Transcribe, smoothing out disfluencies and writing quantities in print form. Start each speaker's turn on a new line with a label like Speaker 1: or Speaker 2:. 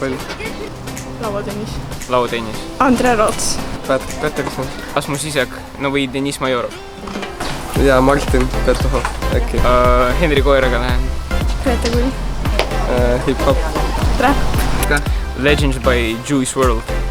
Speaker 1: jalgpall.
Speaker 2: lauatennis.
Speaker 3: Andre Roots.
Speaker 1: Patrick Peterson.
Speaker 2: Asmus Isek, no või Deniss Majorov.
Speaker 1: Ja Martin Petohov äkki.
Speaker 2: Henri Koeraga lähen.
Speaker 3: Grete Kull.
Speaker 1: Hip-hop.
Speaker 3: Trap.
Speaker 2: Legends by Juice WRLD.